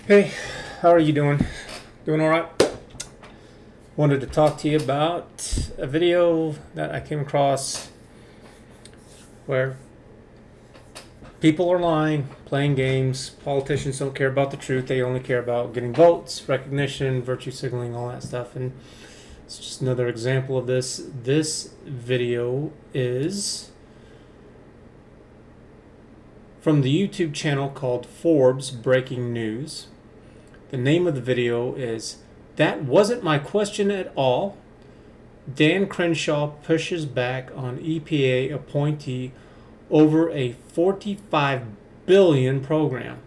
Hey, how are you doing? Doing all right? Wanted to talk to you about a video that I came across where people are lying, playing games. Politicians don't care about the truth. They only care about getting votes, recognition, virtue signaling, all that stuff. And it's just another example of this. This video is from the YouTube channel called Forbes Breaking News. The name of the video is "That Wasn't My Question at All. Dan Crenshaw pushes back on EPA appointee over a $45 billion program."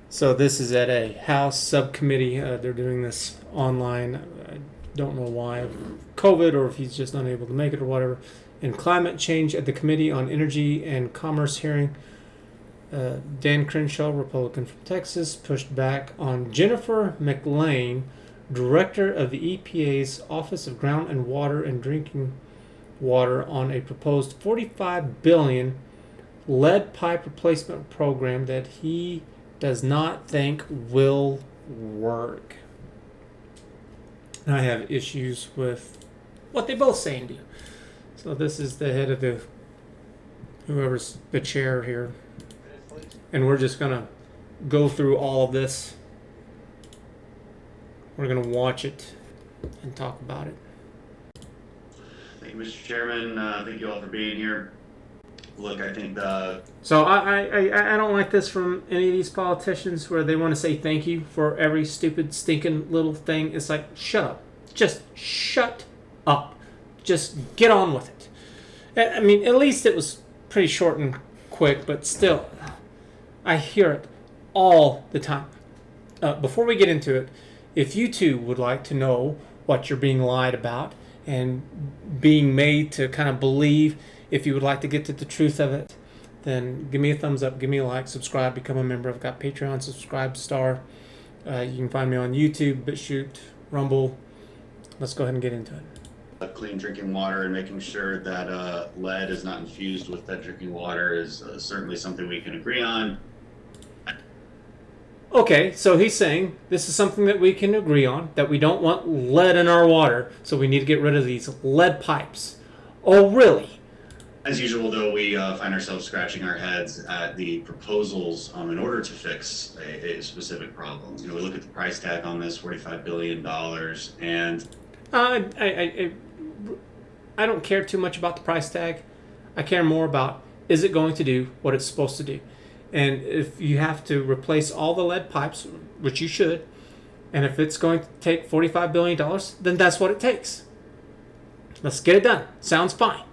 So this is at a House subcommittee. They're doing this online. I don't know why, COVID, or if he's just unable to make it or whatever. In climate change at the Committee on Energy and Commerce hearing, Dan Crenshaw, Republican from Texas, pushed back on Jennifer McLain, director of the EPA's Office of Ground and Water and Drinking Water, on a proposed $45 billion lead pipe replacement program that he does not think will work. I have issues with what they both say and do. So this is the head of whoever's the chair here. And we're just going to go through all of this. We're going to watch it and talk about it. Thank you, Mr. Chairman. Thank you all for being here. Look, I think So I don't like this from any of these politicians where they want to say thank you for every stupid, stinking little thing. It's like, shut up. Just shut up. Just get on with it. I mean, at least it was pretty short and quick, but still, I hear it all the time. Before we get into it, if you too would like to know what you're being lied about and being made to kind of believe, if you would like to get to the truth of it, then give me a thumbs up, give me a like, subscribe, become a member. I've got Patreon, subscribe, star. You can find me on YouTube, Bitchute, Rumble. Let's go ahead and get into it. Clean drinking water and making sure that lead is not infused with that drinking water is certainly something we can agree on. Okay, so he's saying this is something that we can agree on, that we don't want lead in our water, so we need to get rid of these lead pipes. Oh, really? As usual, though, we find ourselves scratching our heads at the proposals in order to fix a specific problem. You know, we look at the price tag on this, $45 billion, and I don't care too much about the price tag. I care more about, is it going to do what it's supposed to do? And if you have to replace all the lead pipes, which you should, and if it's going to take $45 billion, then that's what it takes. Let's get it done. Sounds fine.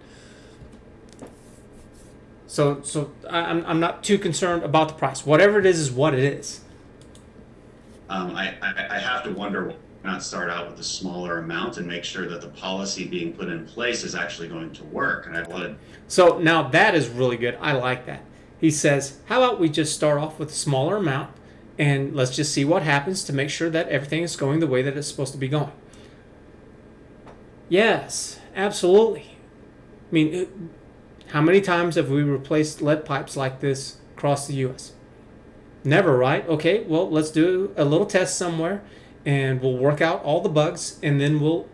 So I'm not too concerned about the price. Whatever it is what it is. I have to wonder, not start out with a smaller amount and make sure that the policy being put in place is actually going to work. And I wanted. So now that is really good. I like that. He says, how about we just start off with a smaller amount and let's just see what happens to make sure that everything is going the way that it's supposed to be going. Yes, absolutely. I mean, how many times have we replaced lead pipes like this across the U.S.? Never, right? Okay, well, let's do a little test somewhere and we'll work out all the bugs and then we'll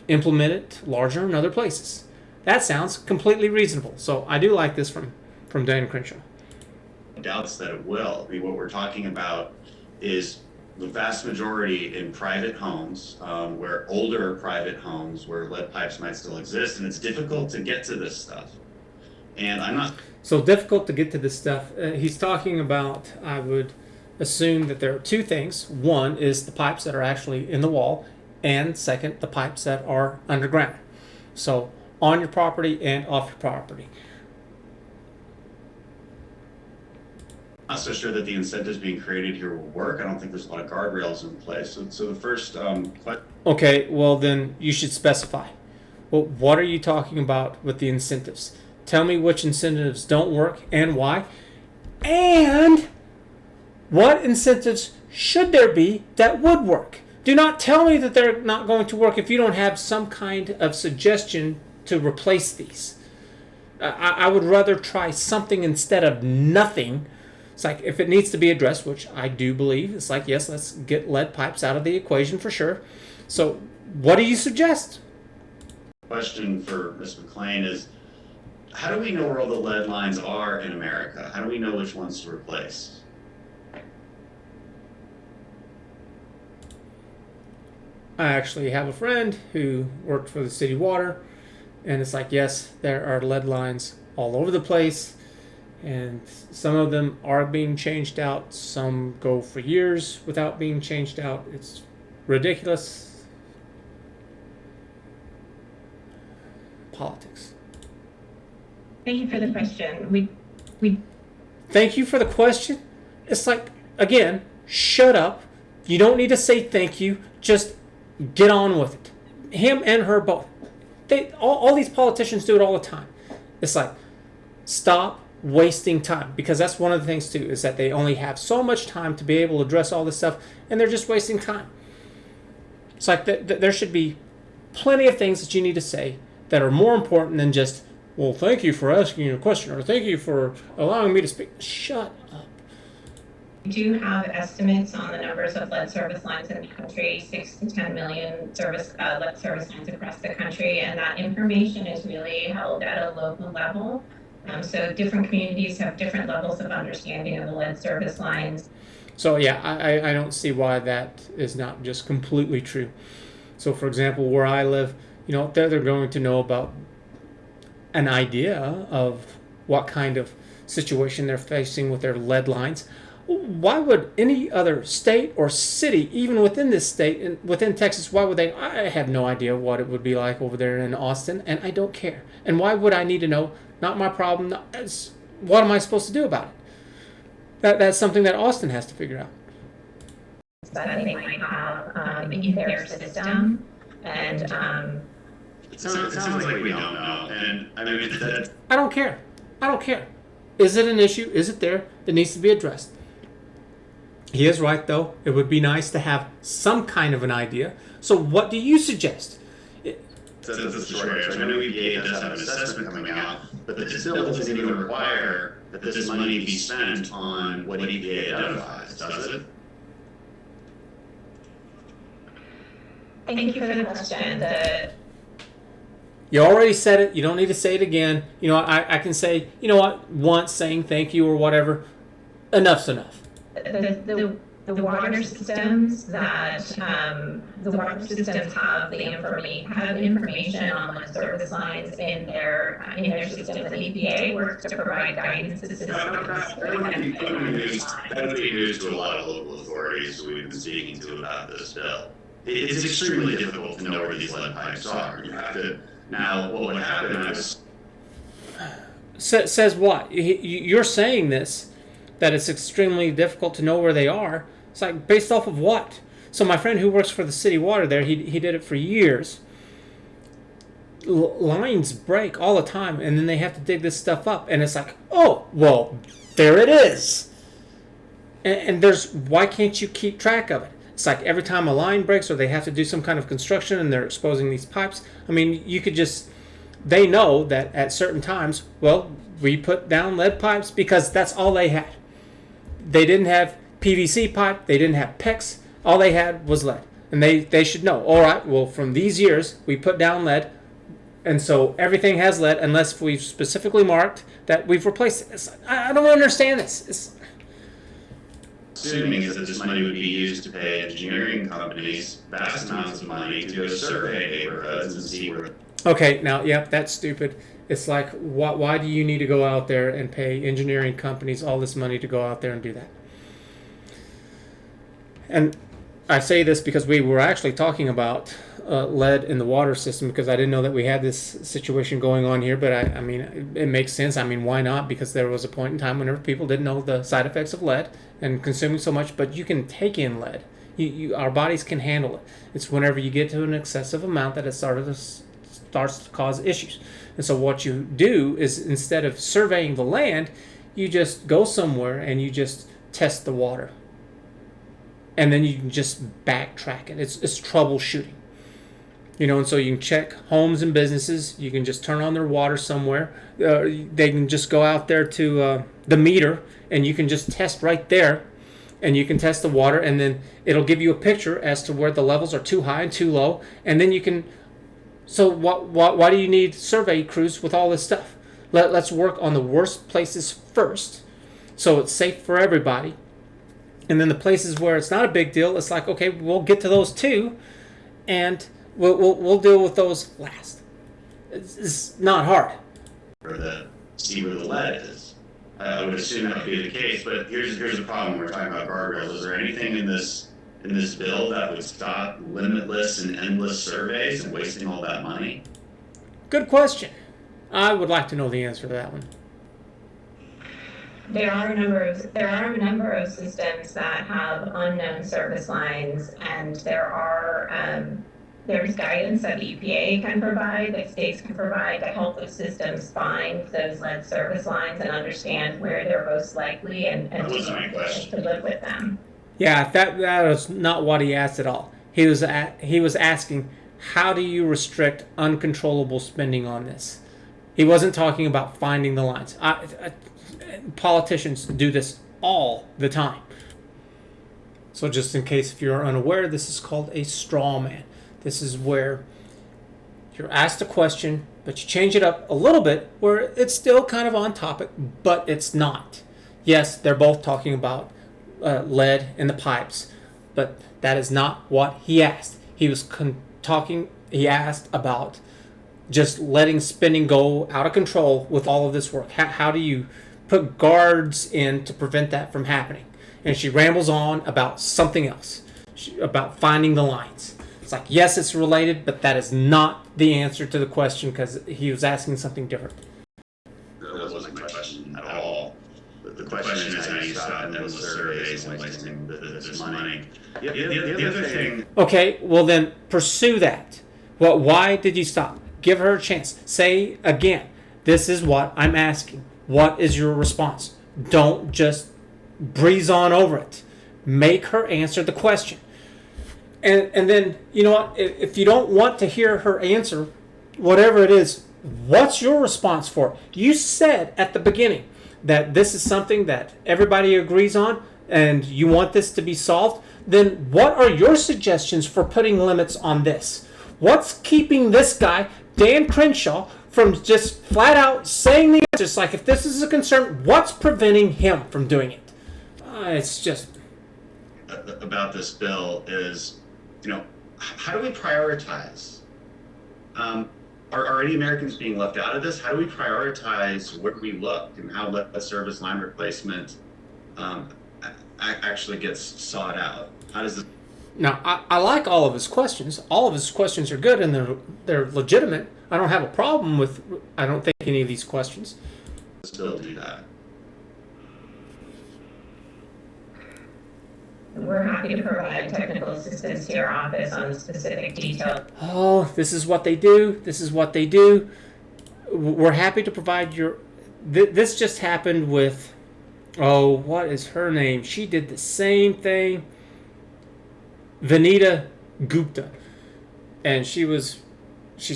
implement it larger in other places. That sounds completely reasonable. So I do like this from Dan Crenshaw. Doubts that it will. I mean, what we're talking about is the vast majority in private homes, where older private homes where lead pipes might still exist, and it's difficult to get to this stuff. And I'm not... So difficult to get to this stuff. He's talking about, I would assume that there are two things. One is the pipes that are actually in the wall, and second, the pipes that are underground. So on your property and off your property. I'm not so sure that the incentives being created here will work. I don't think there's a lot of guardrails in place. So the first... Okay, well then you should specify. Well, what are you talking about with the incentives? Tell me which incentives don't work and why. And what incentives should there be that would work? Do not tell me that they're not going to work if you don't have some kind of suggestion to replace these. I would rather try something instead of nothing It's like if it needs to be addressed, which I do believe, it's like, yes, let's get lead pipes out of the equation for sure. So what do you suggest? Question for Ms. McLain is, how do we know where all the lead lines are in America? How do we know which ones to replace? I actually have a friend who worked for the city water, and it's like, yes, there are lead lines all over the place, and some of them are being changed out. Some go for years without being changed out. It's ridiculous. Politics. Thank you for the question. We Thank you for the question. It's like, again, shut up. You don't need to say thank you. Just get on with it. Him and her both. All these politicians do it all the time. It's like, stop wasting time, because that's one of the things too, is that they only have so much time to be able to address all this stuff, and they're just wasting time. It's like there should be plenty of things that you need to say that are more important than just, well, thank you for asking a question, or thank you for allowing me to speak. Shut up. We do have estimates on the numbers of lead service lines in the country, 6 to 10 million lead service lines across the country, and that information is really held at a local level. So different communities have different levels of understanding of the lead service lines. So yeah, I don't see why that is not just completely true. So for example, where I live, they're going to know about an idea of what kind of situation they're facing with their lead lines. Why would any other state or city, even within this state and within Texas, why would they? I have no idea what it would be like over there in Austin, and I don't care. And why would I need to know? Not my problem. What am I supposed to do about it? That's something that Austin has to figure out. That they might have in their system, and It sounds like we don't know, and I mean that. I don't care. Is it an issue? Is it there that needs to be addressed? He is right, though. It would be nice to have some kind of an idea. So what do you suggest? That's the short answer. I know EPA does have an assessment coming out, but the bill doesn't even require that this money be spent on what EPA identifies, does it? thank you for the question. You already said it. You don't need to say it again. I can say, once saying thank you or whatever. Enough's enough. The water systems that the water systems have information on the service lines in their systems, and EPA works to provide guidance to the systems. That would be news to a lot of local authorities who we've been speaking to about this bill. It's extremely difficult to know where these lead pipes are. You have to. Now, what would happen is... Says what? You're saying this, that it's extremely difficult to know where they are. It's like, based off of what? So my friend who works for the city water there, he did it for years. Lines break all the time, and then they have to dig this stuff up. And it's like, oh, well, there it is. And why can't you keep track of it? It's like every time a line breaks or they have to do some kind of construction and they're exposing these pipes. I mean, you could just, they know that at certain times, well, we put down lead pipes because that's all they had. They didn't have PVC pipe. They didn't have PEX. All they had was lead. And they should know, all right, well, from these years, we put down lead. And so everything has lead unless we've specifically marked that we've replaced it. I don't understand this. Assuming is that this money would be used to pay engineering companies vast amounts of money to go survey neighborhoods and see where... Okay, now, yep, that's stupid. It's like, why do you need to go out there and pay engineering companies all this money to go out there and do that? And I say this because we were actually talking about lead in the water system, because I didn't know that we had this situation going on here, but I mean, it makes sense. I mean, why not? Because there was a point in time whenever people didn't know the side effects of lead and consuming so much, but you can take in lead. Our bodies can handle it. It's whenever you get to an excessive amount that it starts to cause issues. And so what you do is, instead of surveying the land, you just go somewhere and you just test the water. And then you can just backtrack it. It's troubleshooting. And so you can check homes and businesses. You can just turn on their water somewhere. They can just go out there to the meter, and you can just test right there, and you can test the water, and then it'll give you a picture as to where the levels are too high and too low, and then you can. So why do you need survey crews with all this stuff? Let's work on the worst places first, so it's safe for everybody, and then the places where it's not a big deal, it's like, okay, we'll get to those too, and we'll deal with those last. It's not hard. Or see where the lead is. I would assume that would be the case, but here's the problem. We're talking about guardrails. Is there anything in this bill that would stop limitless and endless surveys and wasting all that money? Good question. I would like to know the answer to that one. There are a number of systems that have unknown service lines, and there's guidance that the EPA can provide, that states can provide, to help those systems find those lead service lines and understand where they're most likely and That wasn't my question. to live with them. Yeah, that was not what he asked at all. He was asking, how do you restrict uncontrollable spending on this? He wasn't talking about finding the lines. Politicians do this all the time. So just in case if you're unaware, this is called a straw man. This is where you're asked a question, but you change it up a little bit where it's still kind of on topic, but it's not. Yes, they're both talking about lead in the pipes, but that is not what he asked. He was he asked about just letting spending go out of control with all of this work. How do you put guards in to prevent that from happening? And she rambles on about something else, about finding the lines. It's like, yes, it's related, but that is not the answer to the question because he was asking something different. That wasn't my question at all. The question is how you stop endless surveys and wasting this money. The other thing... Okay, well then pursue that. Well, why did you stop? Give her a chance. Say again, this is what I'm asking. What is your response? Don't just breeze on over it. Make her answer the question. And then, you know what? If you don't want to hear her answer, whatever it is, what's your response for it? You said at the beginning that this is something that everybody agrees on and you want this to be solved. Then what are your suggestions for putting limits on this? What's keeping this guy, Dan Crenshaw, from just flat out saying the answer? It's like, if this is a concern, what's preventing him from doing it? It's just... About this bill is, how do we prioritize? Are any Americans being left out of this? How do we prioritize where we look and how the service line replacement actually gets sought out? How does this... Now, I like all of his questions. All of his questions are good and they're legitimate. I don't have a problem with, I don't think, any of these questions. Still do that. We're happy to provide technical assistance to your office on specific details. Oh, this is what they do. This is what they do. We're happy to provide your... This just happened with... Oh, what is her name? She did the same thing. Vanita Gupta. And she's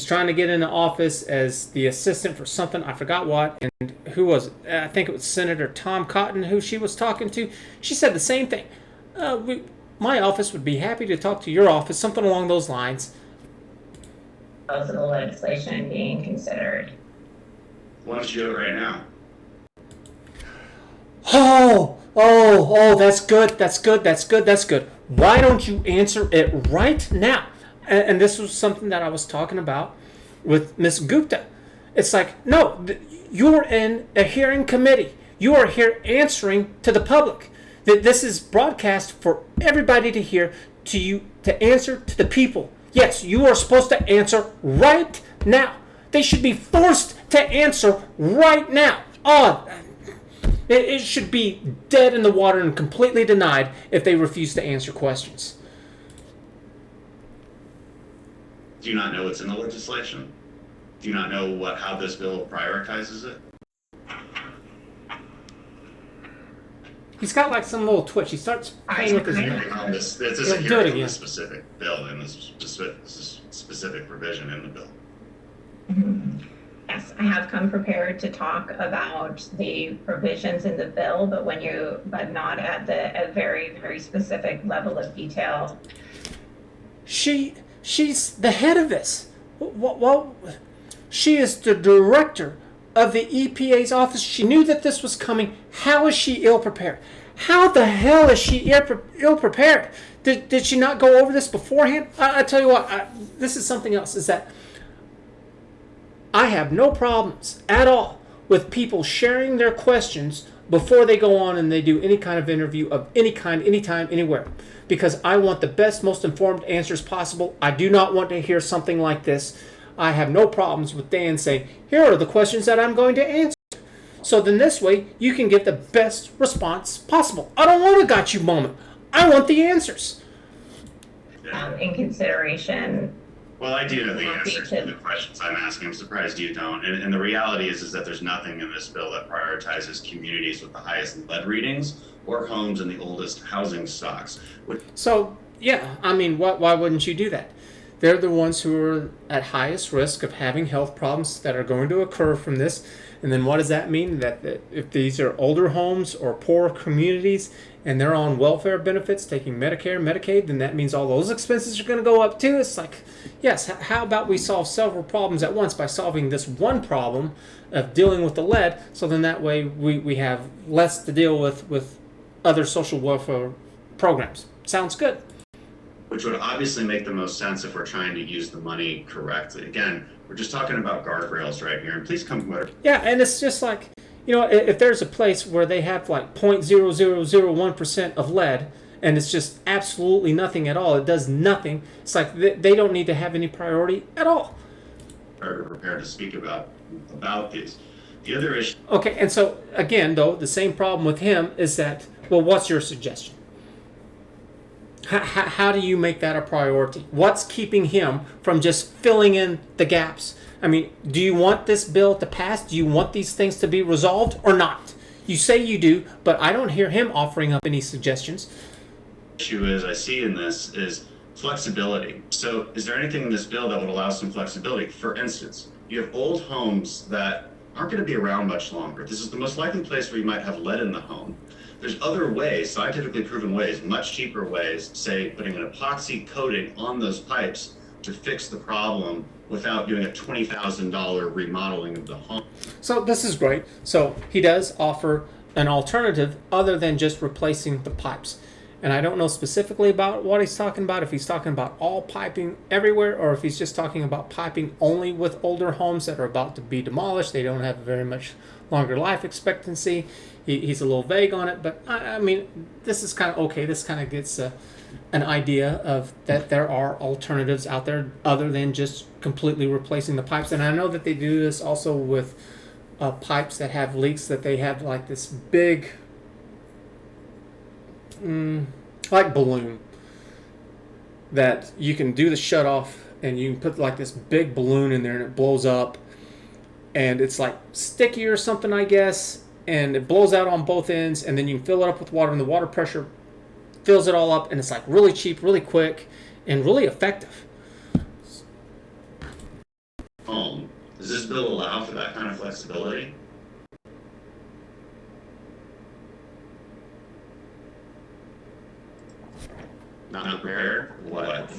trying to get in the office as the assistant for something. I forgot what. And who was it? I think it was Senator Tom Cotton who she was talking to. She said the same thing. My office would be happy to talk to your office, something along those lines. Of the legislation being considered. Why don't you do it right now? Oh, that's good. Why don't you answer it right now? And this was something that I was talking about with Miss Gupta. It's like, no, you're in a hearing committee. You are here answering to the public. This is broadcast for everybody to hear, to answer to the people. Yes, you are supposed to answer right now. They should be forced to answer right now. It should be dead in the water and completely denied if they refuse to answer questions. Do you not know what's in the legislation? Do you not know how this bill prioritizes it? He's got like some little twitch. He starts playing with his neck. This is a hearing on this specific bill and this specific provision in the bill. Mm-hmm. Yes, I have come prepared to talk about the provisions in the bill, but not at a very, very specific level of detail. She's the head of this. Well, she is the director of the EPA's office. She knew that this was coming. How is she ill prepared? How the hell is she ill prepared? Did she not go over this beforehand? I tell you what, this is something else, is that I have no problems at all with people sharing their questions before they go on and they do any kind of interview of any kind, anytime, anywhere. Because I want the best, most informed answers possible. I do not want to hear something like this. I have no problems with Dan saying, here are the questions that I'm going to answer. So then this way, you can get the best response possible. I don't want a got you moment. I want the answers. In consideration. Well, I do know the answers to the questions I'm asking. I'm surprised you don't. And the reality is that there's nothing in this bill that prioritizes communities with the highest lead readings or homes in the oldest housing stocks. So, yeah, I mean, why wouldn't you do that? They're the ones who are at highest risk of having health problems that are going to occur from this. And then what does that mean? That if these are older homes or poor communities and they're on welfare benefits, taking Medicare, Medicaid, then that means all those expenses are going to go up too. It's like, yes, how about we solve several problems at once by solving this one problem of dealing with the lead, so then that way we have less to deal with other social welfare programs. Sounds good. Which would obviously make the most sense if we're trying to use the money correctly. Again, we're just talking about guardrails right here, and please come with it. Yeah, and it's just like, if there's a place where they have like 0.0001% of lead, and it's just absolutely nothing at all, it does nothing, it's like they don't need to have any priority at all. Are prepared to speak about these. The other issue. Okay, and so again, though, the same problem with him is that, well, what's your suggestion? How do you make that a priority? What's keeping him from just filling in the gaps? I mean, do you want this bill to pass? Do you want these things to be resolved or not? You say you do, but I don't hear him offering up any suggestions. The issue is I see in this is flexibility. So is there anything in this bill that would allow some flexibility? For instance, you have old homes that aren't going to be around much longer. This is the most likely place where you might have lead in the home. There's other ways, scientifically proven ways, much cheaper ways, say putting an epoxy coating on those pipes to fix the problem without doing a $20,000 remodeling of the home. So this is great. So he does offer an alternative other than just replacing the pipes. And I don't know specifically about what he's talking about, if he's talking about all piping everywhere or if he's just talking about piping only with older homes that are about to be demolished. They don't have very much longer life expectancy. He's a little vague on it, but I mean, this is kind of okay. This kind of gets an idea of that there are alternatives out there other than just completely replacing the pipes. And I know that they do this also with pipes that have leaks, that they have like this big, like balloon that you can do the shut off and you can put like this big balloon in there and it blows up and it's like sticky or something, I guess. And it blows out on both ends, and then you can fill it up with water, and the water pressure fills it all up, and it's like really cheap, really quick, and really effective. Does this bill allow for that kind of flexibility? Not prepared? What?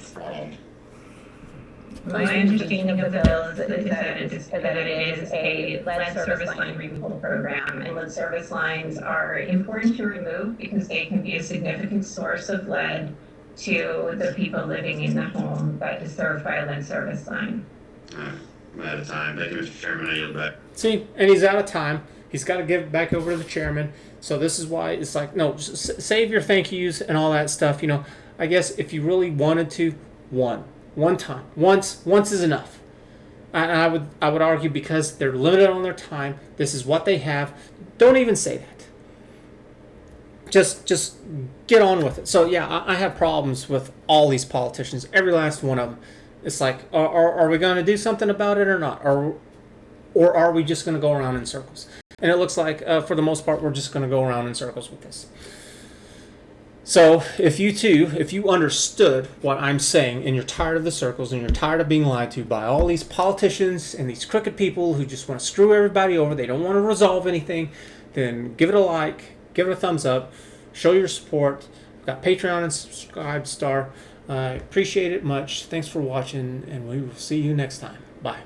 My understanding of the bill is that it is a lead service line removal program, and lead service lines are important to remove because they can be a significant source of lead to the people living in the home that is served by a lead service line. I'm out of time. Thank you, Mr. Chairman. I yield back. See, and he's out of time. He's got to give it back over to the chairman. So this is why it's like, no, just save your thank yous and all that stuff. I guess if you really wanted to, one time. Once is enough. I would argue because they're limited on their time. This is what they have. Don't even say that. Just get on with it. So yeah, I have problems with all these politicians. Every last one of them. It's like, are we going to do something about it or not? Or are we just going to go around in circles? And it looks like, for the most part, we're just going to go around in circles with this. So if you understood what I'm saying, and you're tired of the circles, and you're tired of being lied to by all these politicians and these crooked people who just want to screw everybody over, they don't want to resolve anything, then give it a like, give it a thumbs up, show your support. We've got Patreon and Subscribe Star. I appreciate it much. Thanks for watching, and we will see you next time. Bye.